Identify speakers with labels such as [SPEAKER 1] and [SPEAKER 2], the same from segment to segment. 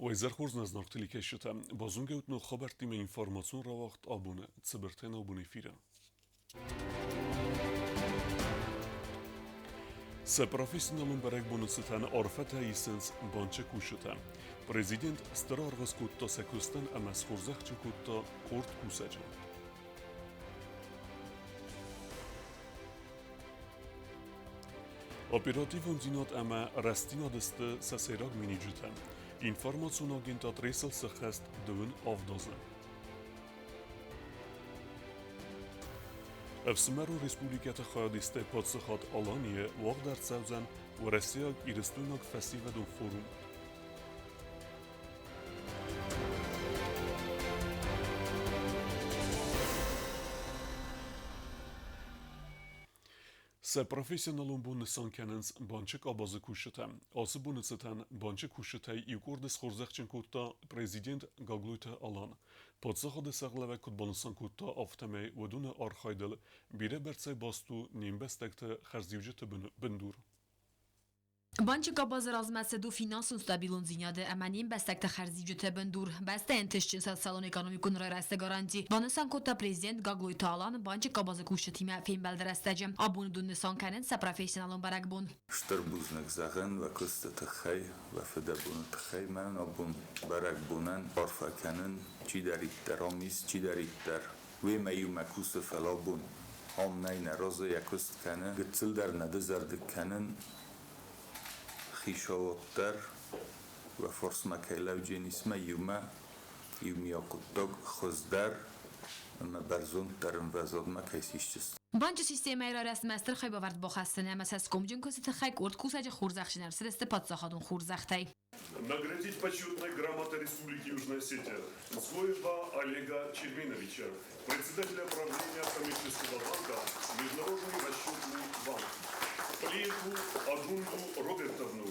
[SPEAKER 1] Wajzer Horznas nartili şuta bazunge utno xabartime informasyon ravakt abune tsiberten abune fira. Se profesionalun berek bunusıtan orfeta isens bançe kuşuta. Prezident starargız kutta sekustan amas horzakçı kutta kort kusaca. Operativun zinat ama rastina deste sasirag minijutan. Informațion agent adresel se gest dön avdazın. Efsmeru Respublikata Xadiste Patsıxat Alaniye Vağdar Savzan ve Resiyag İristunak Festivalun Forum. Se profesionalun bunısan kenens bançık abazı kuşutam. Ası bunısıtan bançık kuşutay yukurdes xorzakçın kutta prezident gagluyta alan. Patsıxadı sağlave kutbanısan kutta aftamay veduna arxaydıl bire bertsay bastu nimbestekte xerzivcete bindur.
[SPEAKER 2] Banki Kabazı razmetse do finansın stabilun zinyade emanin bestekte xerzivci tebendur. Beste entişçin salon ekonomikun reste garanti. Banısan kota prezident Gagloy Talan Banki Kabazı kuşetime film belderestecem. Abunu dun nisan kenen se profesyonalın barak bun.
[SPEAKER 3] Ştarbuznek zagen ve kısta tıxay ve fede bunu tıxay men abun barak bunan parfakanen çideritter amis çideritter ve meyume kusta felabun. Ham neyne razı yakust kenen gıtsıl der nedezerdik kenen خیشاوتر و فرس مکیلو جنیسمه یومیا کتاق خزدر اما برزون ترم وزاد مکیسیشتست.
[SPEAKER 2] Banki sistemi را رسمستر خیلی باورد با خستنه مساس کمجن کسی تخیک ارد کوساج خورزخشنر سرست پادساخادون خورزختی.
[SPEAKER 1] Наградить почетной грамотой Республики Южная Осетия Згоева Олега Червиновича, председателя правления коммерческого банка Международный расчетный банк. Плиеву Адунду Робертовну,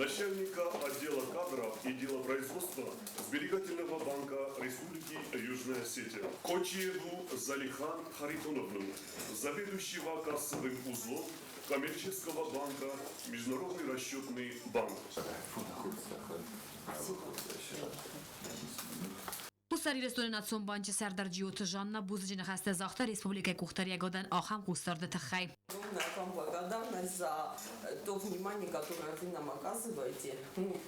[SPEAKER 1] начальника отдела кадров и делопроизводства Сберегательного банка Республики Южная Осетия. Кочиеву Залихан Харитоновну, заведующего кассовым узлом коммерческого банка Международный расчетный банк.
[SPEAKER 2] Qusari Restoranatsion Banki Serdar Ciyotı Janna Buzıcı Nexeste Zaxta Respublika Kuxtariya Godan Axam Qustardı Tıxay.
[SPEAKER 4] Огромная вам благодарность за то внимание, которое вы нам оказываете.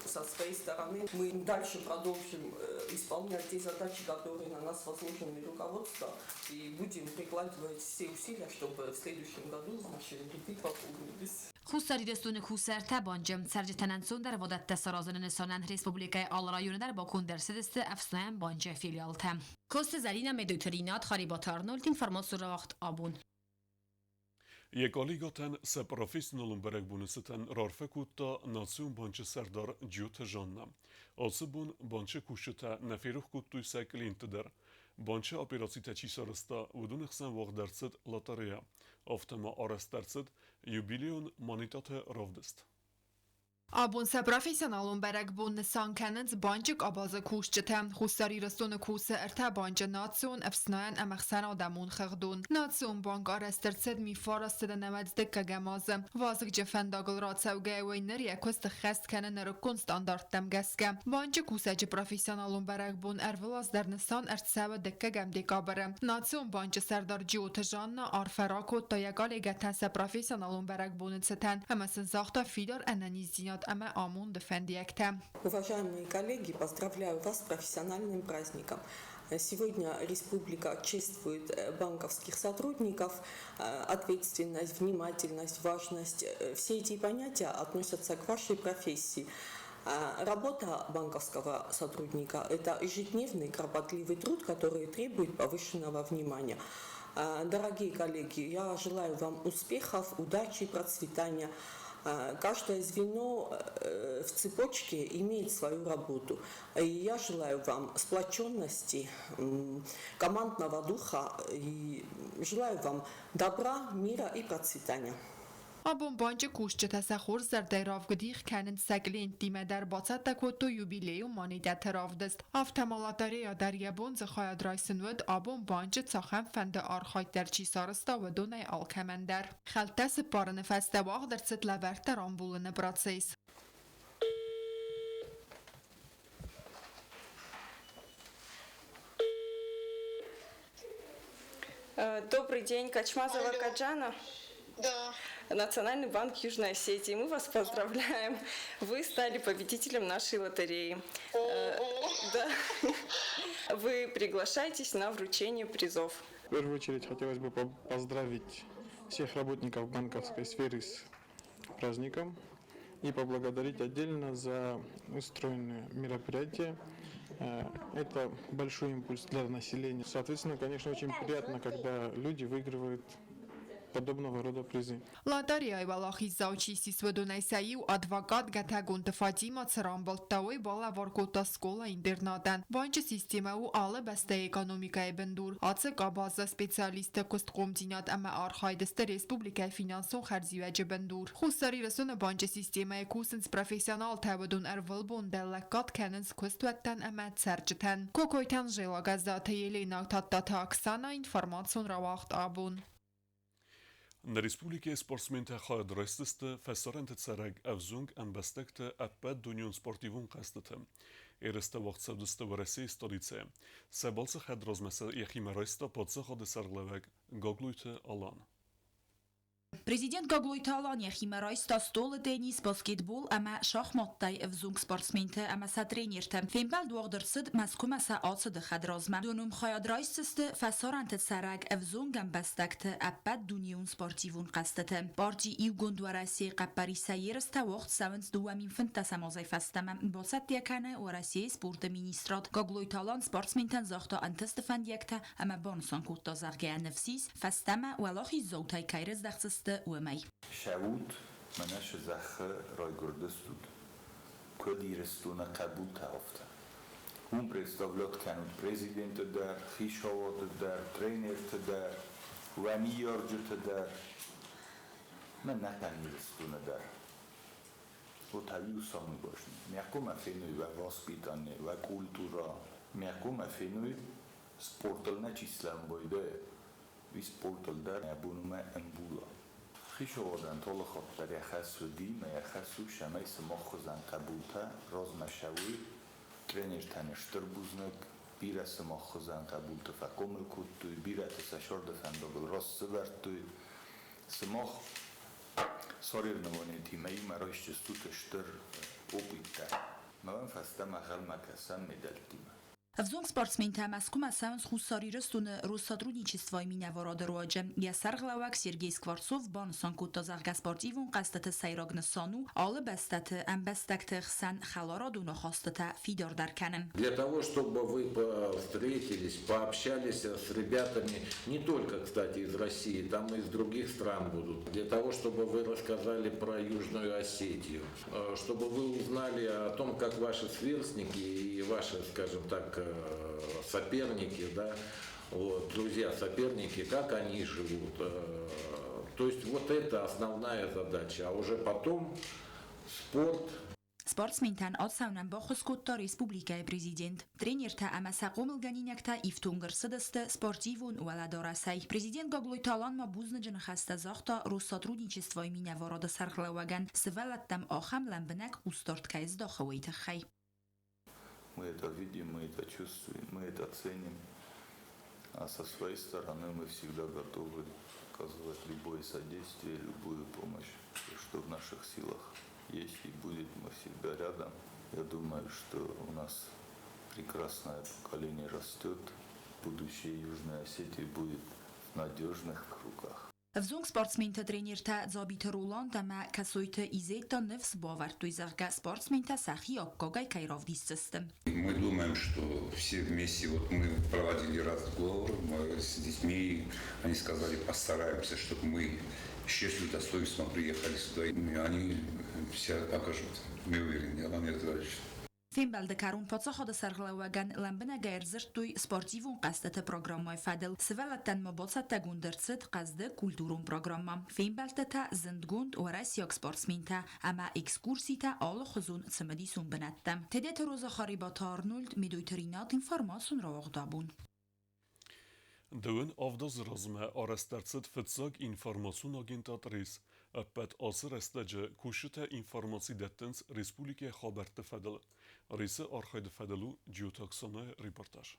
[SPEAKER 4] Со своей стороны мы дальше продолжим исполнять те задачи, которые на нас возложены руководством, и будем прикладывать все усилия, чтобы в следующем году наши ряды пополнились.
[SPEAKER 2] Qusari Restoran Kuxarta Bancım Serci Tenenson der Vodatte Sarazın Nesanen Respublika Alrayonu der Bakun dersedeste Efsanayan Banki filialta. Koste Zalina Medotrinat Xaribat Arnold informasyon vaxt abun.
[SPEAKER 1] Yekaligaten se profesyonalun berek bunusıtan rarfe kutta Nasyon Banki Serdar Ciyotı Janna. Ası bun banki kuşuta neferuh kuttuysa klintider. Banki operasite çisarısta vudun xsen vaq dersid lataria. Aftema aras dersid jubileon manitate ravdist.
[SPEAKER 5] Abun se profesionalun berek bun nisan kenens bancık abazı kuşçıtem. Xusari rastonu kuse erte bancı nasyon efsanayan emexsen adamon xıgdun. Nasyon bank arastırtsed mi farastı nemedzdik gemazım. Vazık cefendagıl ratsevge ve neriye kustu xest kenen nırıkkun standart demgeske. Bancı kuseci profesionalun berek bun ervilaz der nisan ertseve dikke gemdikaberem. Nasyon bancı Serdar Ciyotı Janna arferakot da yegali geten se profesionalun berek bun etseten. Hemesin zaxta filar enaniziyat
[SPEAKER 4] Уважаемые коллеги, поздравляю вас с профессиональным праздником. Сегодня республика чествует банковских сотрудников. Ответственность, внимательность, важность. Все эти понятия относятся к вашей профессии. Работа банковского сотрудника – это ежедневный, кропотливый труд, который требует повышенного внимания. Дорогие коллеги, я желаю вам успехов, удачи, процветания. Каждое звено в цепочке имеет свою работу. И я желаю вам сплоченности, командного духа и желаю вам добра, мира и процветания.
[SPEAKER 5] Abun bancı kuşçı tesahur zerde ravgdih kenin seglin dime der bacat takoto jubileum manidet ravdist. Avtemalatari ya deryabun zıxayad raysinvud abun bancı tsaxem fende arxayt der çisarısta ve donay alkemender. Xelte sıparını festevağ der sıt leverte rambulını bratseys.
[SPEAKER 6] Добрый день, Качмазова
[SPEAKER 7] Алло.
[SPEAKER 6] Каджана,
[SPEAKER 7] Да.
[SPEAKER 6] Национальный банк Южной Осетии. Мы вас поздравляем. Вы стали победителем нашей лотереи.
[SPEAKER 7] Ого.
[SPEAKER 6] Да. Вы приглашаетесь на вручение призов.
[SPEAKER 8] В первую очередь хотелось бы поздравить всех работников банковской сферы с праздником и поблагодарить отдельно за устроенные мероприятия. Это большой импульс для населения. Соответственно, конечно, очень приятно, когда люди выигрывают подобного рода призы.
[SPEAKER 5] Լատարիայի վալախի զաուչիսի սվդոնայսայի ու advokat գաթագուն տվատիմա ծրամբալտավոյ բալավոր կոտասկոլա ինտերնատան բանջը սիստիմա ու ալը բաստե էկոնոմիկայի բնդուր ացը կաբազա սպեցիալիստը կոստկոմտինատ ամա արխայդստը ռեսպուբլիկայի ֆինանսոն խարզիվեջը բնդուր խուսարի ռսոնը բանջը սիստիմայի կուսնց պրոֆեսիոնալ թավդուն արվլբոն դելլակատ կեննս կոստուատան ամա ծերջտան կոկոյթան ժելագազա թեյելինակ թատտաթա աքսանա ինֆորմացիոն ռավախտ աբուն
[SPEAKER 1] Në Respublike sportsmente xadrestiste fesarente cereg evzung embestekte epet dunjon sportivun qastete. Ereste vaqtsevdiste veresi stolice. Sebalse xadrozmese yeximeresta podse xade serglevek gogluyte alan.
[SPEAKER 2] Президент Гаглойталан Яхимарайста столы теннис, баскетбол, ама шахматтай евзунг спортсменте, ама са тренерте. Фембел дуагдырсыд маскума са ацыды хадразма. Дунум хаядрайсысты фасаранты сараг евзунгам бастакты аппад дунион спортивун қастыты. Парти Ивгондуараси қаппари сайерста вақт савынс дуамин фынта самазай фастама. Басат якане уараси спорт министрат. Гаглойталан спортсментен захта антыстыфан якта, ама бансан кутта зарге нефсис, фастама уалахи заутай кайрыз дақсысты ومي
[SPEAKER 3] شاود منش زخ رای گردستود کدیرستونه قبول تافته اون پرستاولات کنود پرزیدنت در خیشاوات در ترینرت در ومیارجت در من نکنیرستونه در و طبیعی سامی باشیم میکوم افینوی و واسپیتانه و کولتورا میکوم افینوی سپورتل نچیسلم بایده وی سپورتل در نبونومه انبولا خیش آوردن طول خود در یخص و دیم یخص و شمه سماخ خزن قبولتا راز مشوی ترینر تنشتر بوزنک بیره سماخ خزن قبولتا فکمل کود توی بیره تسشار دفن بگل راز سبرد توی سماخ ساریر نوانی تیمه ای مرایش جستو تشتر او بیتر موان فسته مخل مکسن میدل تیمه
[SPEAKER 2] Evzong sportsmenta maskuma savns khusari rstun Россотрудничества имени Ворода Я Сарглавак Сергей Скворцов бан санкута зарга спортивун qastata sayragn sanu alle bestata ambestakte xsan khalaraduna khastata fidar darkanen.
[SPEAKER 9] Для того, чтобы вы встретились, пообщались с ребятами, не только, кстати, из России, там и из других стран будут. Для того, чтобы вы рассказали про Южную Осетию, чтобы вы узнали о том, как ваши сверстники и ваши, скажем так, соперники, да, вот, друзья-соперники, как они живут. То есть вот это основная задача. А уже потом спорт.
[SPEAKER 2] Sportsmentan atsaunan baxuskutta Respublikai prezident. Trenerta amasaqomil ganinakta iftungersıdastı sportivun ualadarasay. Prezident Gagloytalan ma buznajın xasta zaxta Россотрудничества имени Ворода Сарглаваган сывалаттам ахам ламбнак устарткайз дахавайтахай.
[SPEAKER 3] Мы это видим, мы это чувствуем, мы это ценим. А со своей стороны мы всегда готовы оказывать любое содействие, любую помощь, что в наших силах есть и будет, мы всегда рядом. Я думаю, что у нас прекрасное поколение растет, будущее Южной Осетии будет в надежных руках.
[SPEAKER 2] Evzong sportsmenta trenerta Zabita Roland ama kasoyta izeta nefs бавартуй зарга спортсмента сахиок когай кайровдистsystem.
[SPEAKER 10] Мы думаем, что все вместе, вот мы проводили разговор с детьми, они сказали, постараемся, чтобы мы с честью и достоинством приехали сюда, и они все окажут, мы уверены, Алан Яковлевич.
[SPEAKER 2] Фембалда карун подсахада сарглаваган ламбна гайрзыртуй спортивун qastata programmay fadil сывалаттан мабосатта гундерцит qazdı kulturun programma. Фембалта zindgund وراسياك спортсмента ama ekskursita all khuzun tsamadisun banatta. Tedet roza kharibat Arnold medoyterinat informasun rawagdabun.
[SPEAKER 1] Dön avdaz razme arastarcet fıtsak informasyon agentatris öppet asır estece kuşite informasi dettens Respublike Xaberte Fedel. Risi Arxaydı Fedelu Ciotaksana reportaj.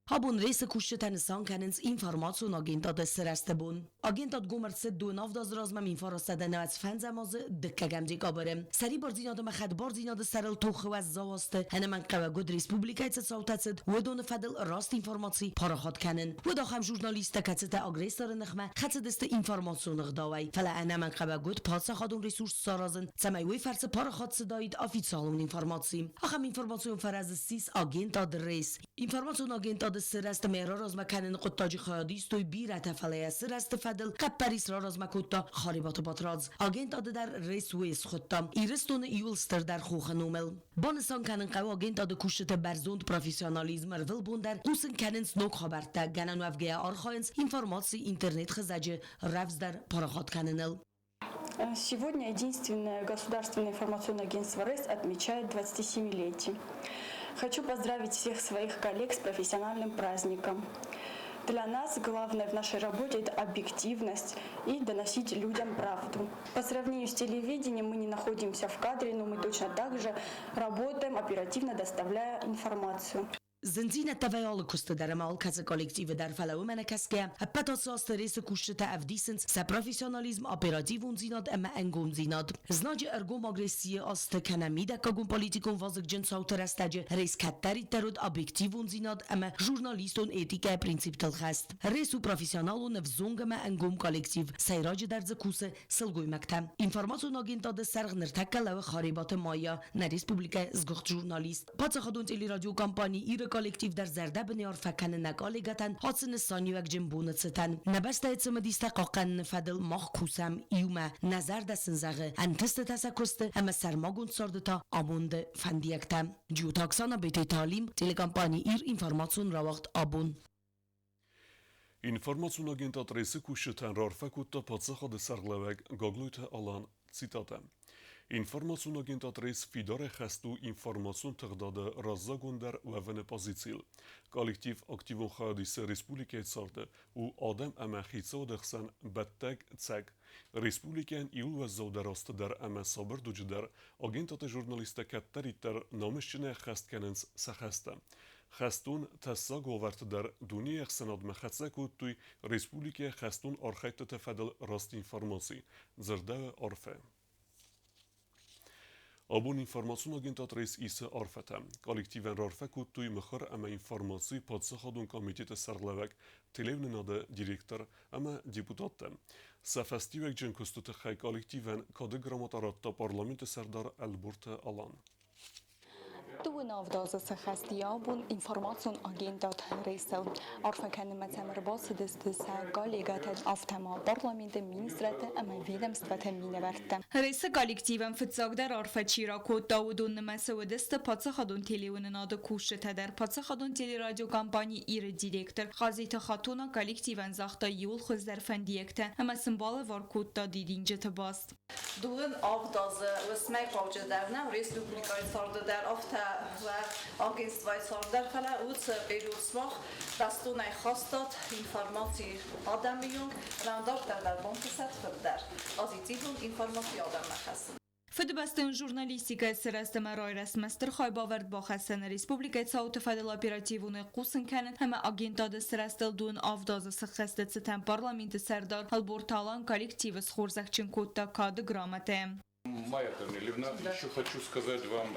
[SPEAKER 11] Habun rejse kushtet san kenens informacion agentat de sereste bun. Agentat gomert se do navdaz razmem infarastede nevec fenzemaz dikke gemdik aberem. Seri barzina de meched barzina de serel toche wez zawaste, hene men qewe god respublikajce sautetset, wedon fedel rast informaci parahat kenen. Weda hem jurnaliste kecete agresor nechme, kecedeste informacion gdawai. Fele hene men qewe god patsa khadun resurs sarazın, semay we ferse parahat sedayid oficialun informaci. Achem informacion feraz sis agentat reis. Informacion agentat سرست مهرا راز مکنن قطاجی خیادیستوی بیرت فلیه سرست فدل قپریس را راز مکوتا خاریبات باتراز آگنت داده در ریس ویس خودتا ایرستون ایولستر در خوخ نومل بانستان کنن قوی آگنت داده کشت برزوند پروفیسیونالیزم رول بوندر قوسن کنن سنوک خبرتا گنن وفگه آرخاینس اینفرماسی اینترنت خزاجه رفز در پاراخات کننل
[SPEAKER 12] Сегодня единственное государственное информационное агентство РЭС отмечает 27-летие. Хочу поздравить всех своих коллег с профессиональным праздником. Для нас главное в нашей работе – это объективность и доносить людям правду. По сравнению с телевидением мы не находимся в кадре, но мы точно так же работаем, оперативно доставляя информацию.
[SPEAKER 11] زنزینه تویال کست در مال کس کالکتیو در فلو منکسکه پتا ساست ریس کشت افدیسنس سپروفیسیونالیزم اپراتیو زیناد اما انگوم زیناد زناج ارگوم آگریسی است کنمیده کگون پولیتیکون وازک جنس اوترستاج ریس کتری ترود ابیکتیو زیناد اما ژورنالیستون اتیکه پرینسیپ تلخست ریسو پروفیسیونالون فزونگ اما انگوم کالکتیو سیراج در زکوس سلگوی مکتم اینفورماسیون آگینتاد سرغ نرتکه لو خاریبات مایا نریسپوبلیکه زگخت ژورنالیست پاتس خدون تلی رادیو کمپانی ایره کالکتیو در زرده بنیار فکن نگالگتن حادثن سانیوک جنبونت ستن نبسته اتسم دیسته قاقن فدل ماخ کوسم ایومه نظر دستن زغه انتست تسکسته اما سرماگون ساردتا آموند فندیکتم جیو تاکسانا بیتی تعلیم تلکمپانی ایر اینفورماسیون را وقت آبون
[SPEAKER 1] Informacijon agentat rejse kushten rarfe kutta patsaha de serglevek gaglujte alan citatem. Informacijon agentat rejs fidare xestu informacijon tëgdade razzagunder vevene pozicil. Kolektiv aktivon xadise Respublike sarde u adem eme xitsodexsen betteg tseg. Respubliken iul vezzav deraste der eme sabır ducider agentate jurnaliste ketteriter namışçine xestkenens sexeste. خستون تسا گوورت در دنیا سناد مختصه کود توی رسپولیک خستون آرخیت تفدل راست اینفرماسی زرده آرفه آبون اینفرماسیون آگنتات رئیس ایسه آرفته کالکتیون رارفه کود توی مخار اما اینفرماسی پادسه خادون کامیتیت سرلوک تلیون ناده دیریکتر اما دیپوتاته سفستیوک جن کستوت خی کالکتیون کاده گرامات آراتا پارلمنت سردار البورت آلان
[SPEAKER 13] تو نافداز سخستیابون اینفورماسیون آگندات ریسل عرفه کنه متمر باس دست سگالیگات آفتما پارلمنت مینسترات اما ویدمستوات مینورته
[SPEAKER 2] رئیس کالکتیون فتزاگدر عرفه چیراکو داودون نمسه دست پاتس خادون تلیون ناد کوشته در پاتس خادون تلی رادیو کمپانی ایر دیریکتر خازیت خاتونا کالکتیون زاختا یول خوز در فندیکته اما سمبال وارکوت دا دیدینجت باست
[SPEAKER 14] دون آفداز و سمک باوجه در نم رسپوبلیکای سارده در آفتا و آگست وای ساردر فلا اوت بیرود سماخ دستونه خواستاد اینفورماسی آدم بیونگ راندار در بانکست فردر آزیتیون اینفورماسی آدم مخصم
[SPEAKER 2] فدبستن ژورنالیستیکا سرست مرای رسمستر خای باورد با خستن ریسپوبلیکای ساوت فدل اپراتیوون قوسن کنن همه آگینتاد سرستل دون آفداز سخستت ستن پارلمنت سردار البورتالان коллектива с Хорзахченкота Кады грамоты.
[SPEAKER 15] Майя Корнелевна, еще хочу сказать вам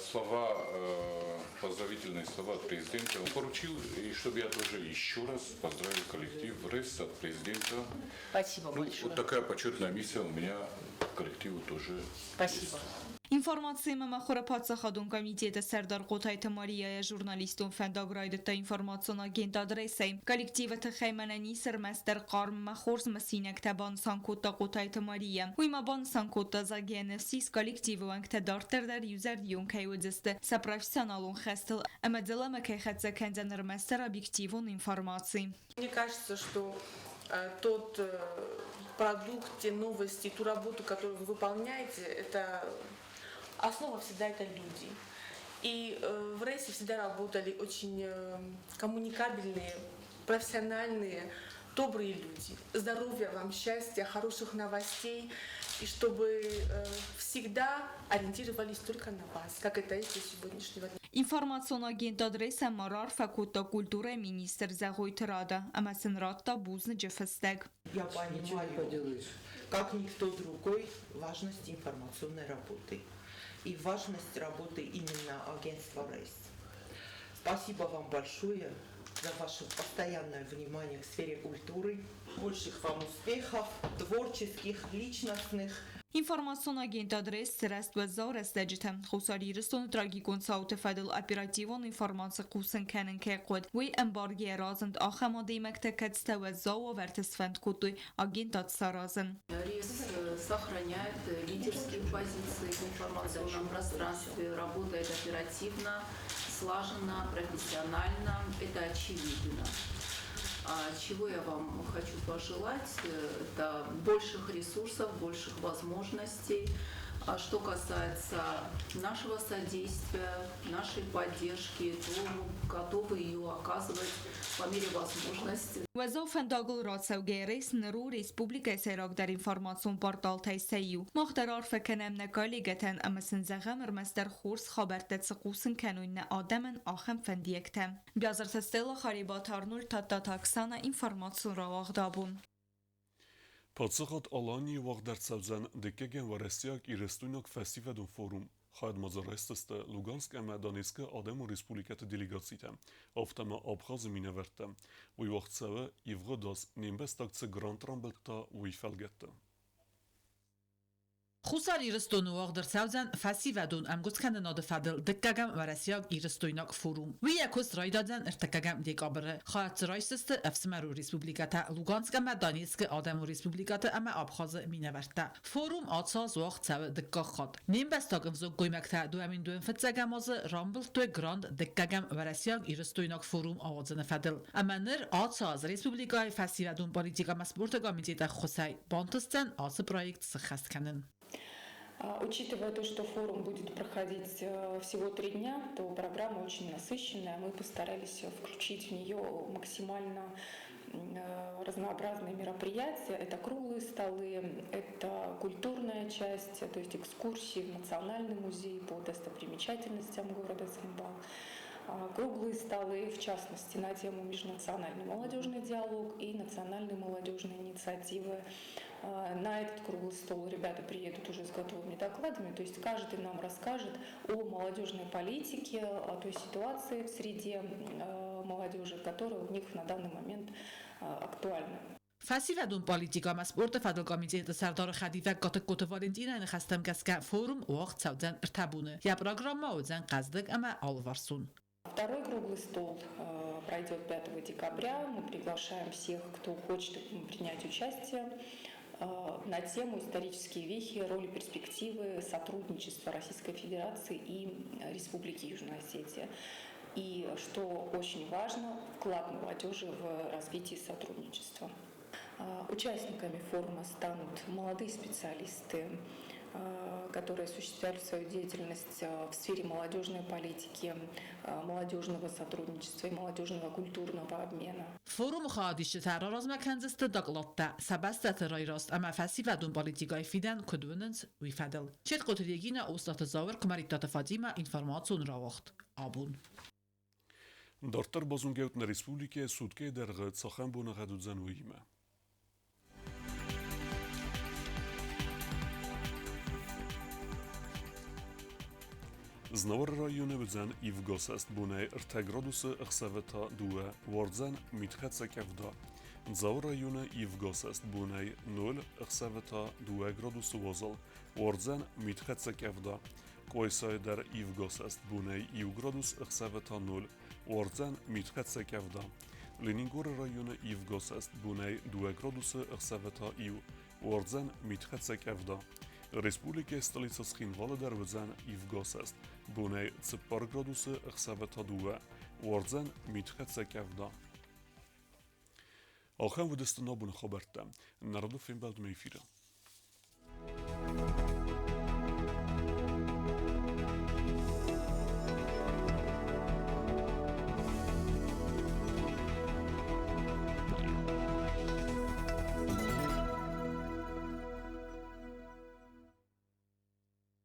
[SPEAKER 15] слова, поздравительные слова от президента. Он поручил, и чтобы я тоже еще раз поздравил коллектив РЭС от президента.
[SPEAKER 14] Спасибо большое.
[SPEAKER 15] Вот такая почетная миссия у меня коллективу тоже.
[SPEAKER 14] Спасибо.
[SPEAKER 2] Informatsiya məxura patsa xadun komiteti Serdar Qotay Tamariyaya jurnalistun fəndagraydıqda informasyon agent adresey. Kollektivet xeymenəni sərməstər qarm məxorz məsinək təban sankutta Qotay Tamariya. Uyma ban sankutta zagenevsis kollektivi vəngtədartır der yüzer diyon kayudiste. Sa profesionalun xəstil əmədələ məkəyxətsə kəndənər məstər объективун информации.
[SPEAKER 16] Мне кажется, что тот продукт, те новости, ту работу, которую вы выполняете, это основа всегда это люди. И в РЭСе всегда работали очень коммуникабельные, профессиональные, добрые люди. Здоровья вам, счастья, хороших новостей. и чтобы всегда ориентировались только на вас, как это есть до сегодняшнего дня.
[SPEAKER 17] Информационный агентат рейса Марар факультета культуры министр Загойтрада, Амасенратта Бузна Джефестег.
[SPEAKER 18] Я понимаю, как никто другой, важность информационной работы и важность работы именно агентства РЕЙС. Спасибо вам большое за ваше постоянное внимание к сфере культуры. Больших вам успехов, творческих, личностных.
[SPEAKER 17] Информационный агентат рейс срест везал рестеджите. Хусарирстон трагикон сауте федел оперативон информация кусен кенен кекод. Вы эмбарги разент ахамади мектекетсте везал вертесфенд кутой агентат саразен.
[SPEAKER 19] Рейс сохраняет лидерские позиции в информационном пространстве, работает оперативно, слаженно, профессионально. Это очевидно. Чего я вам хочу пожелать, это больших ресурсов, больших возможностей. А что касается нашего содействия, нашей поддержки, то мы готовы ее оказывать по мере возможности.
[SPEAKER 17] وزو فنداغل راسوگیریس نرو ریسپوبلیک سیراک در انفرماسیون پورتال تایسیو مخترار فکنم نکالیگتن اما سنزغم ارمستر خورس خبرتت سقوسن کنون آدمن آخم فندیکتم بیازر تستیل خریبات هارنول تا تاکسان انفرماسیون را واغدابون.
[SPEAKER 1] Պատսղատ Ալանի վաղդարձավզան դեկեգեն վարեստիակ իրեստույնակ ֆեստիվադուն ֆորում խայդ մազարեստստը Լուգանսկ əmə Donetskə Adem Respublikatı delegasiitə avtama Abxazı minəvərtə və vaxtsəvə İvğodas Nimbestakçı Grand Rambelta və ifəlgətdə.
[SPEAKER 20] خصار ایرستون و آقدر سوزن فسی و دون امگوز کند ناد فدل دکگم و رسیاگ ایرستویناک فوروم و یکوست رای دادن ارتکگم دیگ آبره خواهد رایستست افسمر و ریسپوبلیکات لوگانسک و دانیسک آدم و ریسپوبلیکات اما آبخاز مینورده فوروم آتساز وقت سو دکا خود نیم بستاگ امزو گویمکتا دو امین دو انفتزگم از رامبل تو گراند دکگم و رسیاگ ایرستویناک فوروم آوازن فدل اما نر آتساز ریسپوبلیکای فسی و دون پالیتیکا مسبورتگا میتیت خصای بانتستن آس پرویکت سخست کنن.
[SPEAKER 12] Учитывая то, что форум будет проходить всего 3 дня, то программа очень насыщенная. Мы постарались включить в нее максимально разнообразные мероприятия. Это круглые столы, это культурная часть, то есть экскурсии в Национальный музей по достопримечательностям города Цхинвал. Круглые столы, в частности, на тему межнациональный молодежный диалог и национальные молодежные инициативы. На этот круглый стол ребята приедут уже с готовыми докладами, то есть каждый нам расскажет о молодежной политике, о той ситуации в среде молодежи, которая у них на данный момент актуальна.
[SPEAKER 20] فسی و دون پالیتیکا مسبورت فدل کمیته سردار خدیوه گات والنتینا نخستم کسکه فورум وقت سودن ارتبونه یا پروگرام موزن قصدق اما آلوارسون.
[SPEAKER 12] Второй круглый стол пройдет 5 декабря. Мы приглашаем всех, кто хочет принять участие на тему «Исторические вехи, роли, перспективы сотрудничества Российской Федерации и Республики Южная Осетия». И, что очень важно, вклад молодежи в развитие сотрудничества. Участниками форума станут молодые специалисты, которые осуществляют свою деятельность в сфере молодежной политики, молодежного сотрудничества и молодежного культурного обмена.
[SPEAKER 20] فوروم خواهدیش ترار از مکنزست داغلاتا سبست ترای راست اما فسی و دون پالیتیکای فیدن کدوننز وی فدل. چت قطریگین اوستات زاور کماریتات فادیما انفرماتون را وقت آبون.
[SPEAKER 1] Դարտար բազունգեուտն Ռեսպուբլիկե սուտկե դերղը ծախան բոնաղադուձան ու իմը։ Znavor rayonu bzan Ivgosest bune irtegradusy ichsaveta due wardzan mitchatsa kevda. Zavor rayonu Ivgosest bune 0 ichsaveta due gradusy wazal wardzan mitchatsa kevda. Koysay der Ivgosest bune iu gradus ichsaveta 0 wardzan mitchatsa kevda. Leningor rayonu Ivgosest bune 2 gradusy ichsaveta iu wardzan mitchatsa kevda. Республика столица Цхинвала در وزن Ivgosest بونه 4 градусы ichsaveta due wardzan mitchatsa kevda. Alchem vudestan nabun khabarta. Narodu film bald meyfira.